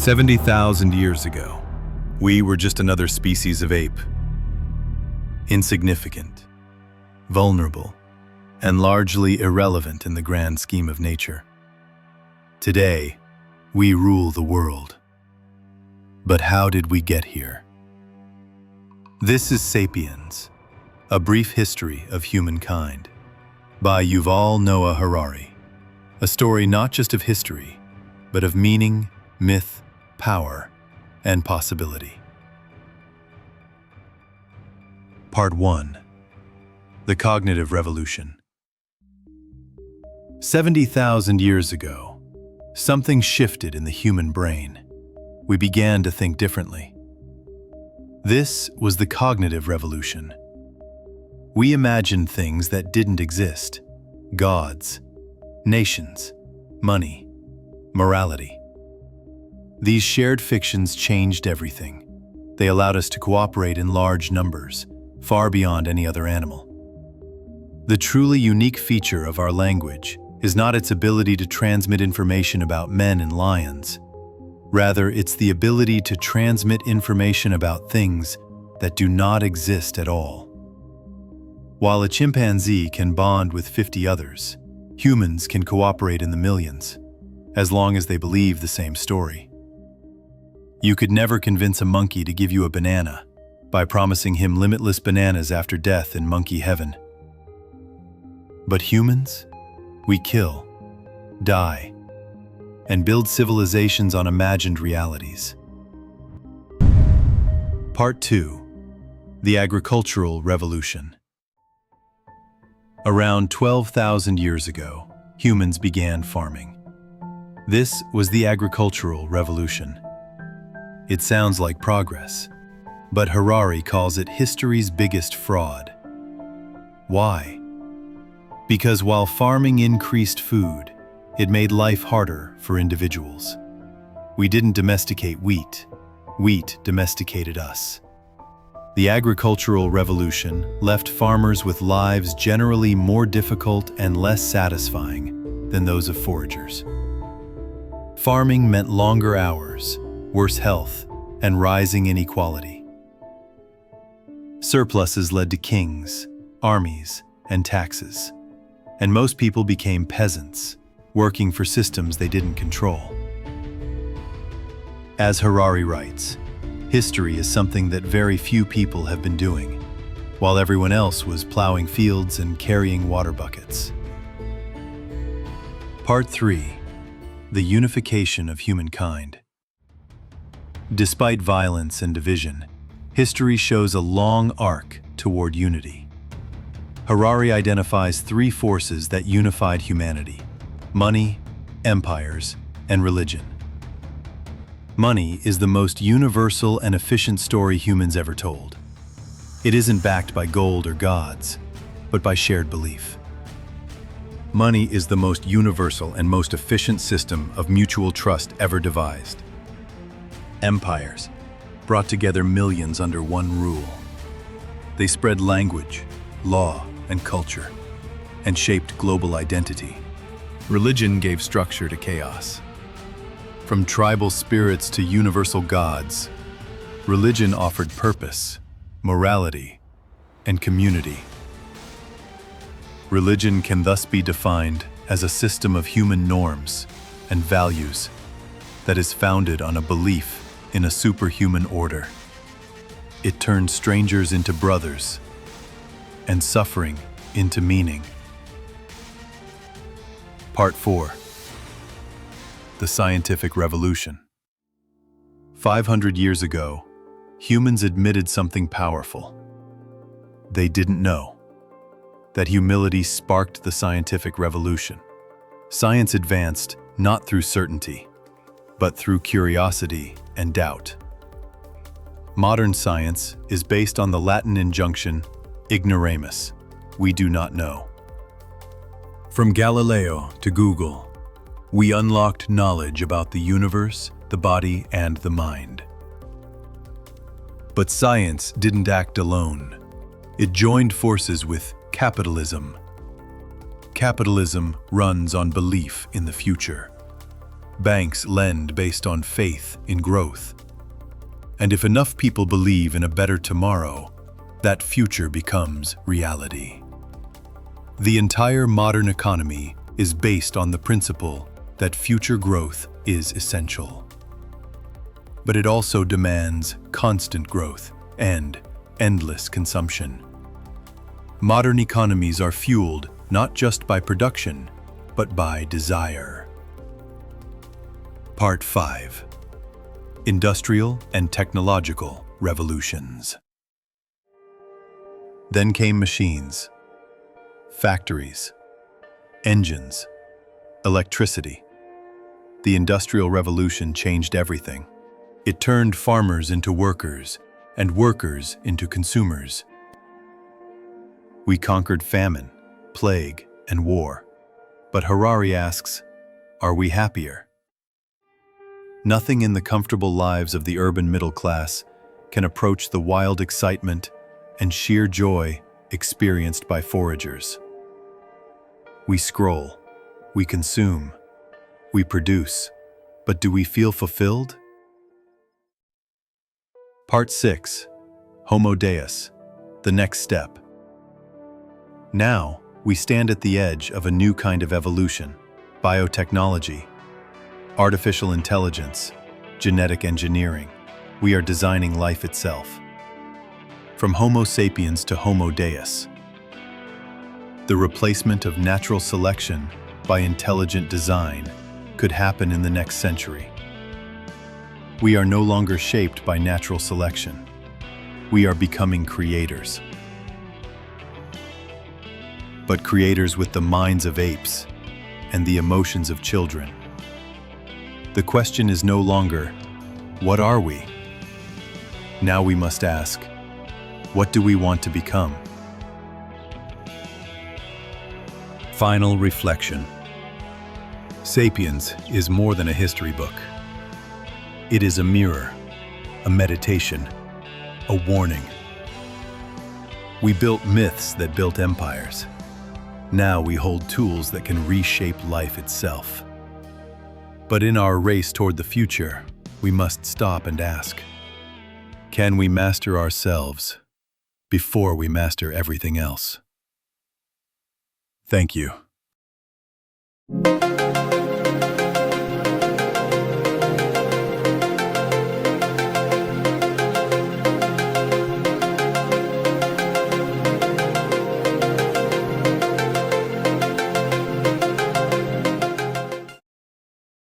70,000 years ago, we were just another species of ape. Insignificant, vulnerable, and largely irrelevant in the grand scheme of nature. Today, we rule the world. But how did we get here? This is Sapiens, a brief history of humankind, by Yuval Noah Harari. A story not just of history, but of meaning, myth, power, and possibility. Part 1. The Cognitive Revolution. 70,000 years ago, something shifted in the human brain. We began to think differently. This was the cognitive revolution. We imagined things that didn't exist: gods, nations, money, morality. These shared fictions changed everything. They allowed us to cooperate in large numbers, far beyond any other animal. The truly unique feature of our language is not its ability to transmit information about men and lions. Rather, it's the ability to transmit information about things that do not exist at all. While a chimpanzee can bond with 50 others, humans can cooperate in the millions, as long as they believe the same story. You could never convince a monkey to give you a banana by promising him limitless bananas after death in monkey heaven. But humans, we kill, die, and build civilizations on imagined realities. Part 2. The Agricultural Revolution. Around 12,000 years ago, humans began farming. This was the Agricultural Revolution. It sounds like progress, but Harari calls it history's biggest fraud. Why? Because while farming increased food, it made life harder for individuals. We didn't domesticate wheat. Wheat domesticated us. The Agricultural Revolution left farmers with lives generally more difficult and less satisfying than those of foragers. Farming meant longer hours, worse health, and rising inequality. Surpluses led to kings, armies, and taxes, and most people became peasants, working for systems they didn't control. As Harari writes, history is something that very few people have been doing, while everyone else was plowing fields and carrying water buckets. Part 3. The Unification of Humankind. Despite violence and division, history shows a long arc toward unity. Harari identifies 3 forces that unified humanity: money, empires, and religion. Money is the most universal and efficient story humans ever told. It isn't backed by gold or gods, but by shared belief. Money is the most universal and most efficient system of mutual trust ever devised. Empires brought together millions under one rule. They spread language, law, and culture, and shaped global identity. Religion gave structure to chaos. From tribal spirits to universal gods, religion offered purpose, morality, and community. Religion can thus be defined as a system of human norms and values that is founded on a belief in a superhuman order. It turns strangers into brothers and suffering into meaning. Part 4. The Scientific Revolution. 500 years ago, humans admitted something powerful. They didn't know that humility sparked the scientific revolution. Science advanced not through certainty, but through curiosity and doubt. Modern science is based on the Latin injunction, ignoramus, we do not know. From Galileo to Google, we unlocked knowledge about the universe, the body, and the mind. But science didn't act alone. It joined forces with capitalism. Capitalism runs on belief in the future. Banks lend based on faith in growth. And if enough people believe in a better tomorrow, that future becomes reality. The entire modern economy is based on the principle that future growth is essential. But it also demands constant growth and endless consumption. Modern economies are fueled not just by production, but by desire. Part 5. Industrial and Technological Revolutions. Then came machines, factories, engines, electricity. The Industrial Revolution changed everything. It turned farmers into workers, and workers into consumers. We conquered famine, plague, and war. But Harari asks, are we happier? Nothing in the comfortable lives of the urban middle class can approach the wild excitement and sheer joy experienced by foragers. We scroll, we consume, we produce, but do we feel fulfilled? Part 6. Homo Deus, the next step. Now, we stand at the edge of a new kind of evolution: biotechnology, artificial intelligence, genetic engineering. We are designing life itself. From Homo sapiens to Homo Deus. The replacement of natural selection by intelligent design could happen in the next century. We are no longer shaped by natural selection. We are becoming creators. But creators with the minds of apes and the emotions of children. The question is no longer, what are we? Now we must ask, what do we want to become? Final reflection. Sapiens is more than a history book. It is a mirror, a meditation, a warning. We built myths that built empires. Now we hold tools that can reshape life itself. But in our race toward the future, we must stop and ask, can we master ourselves before we master everything else? Thank you.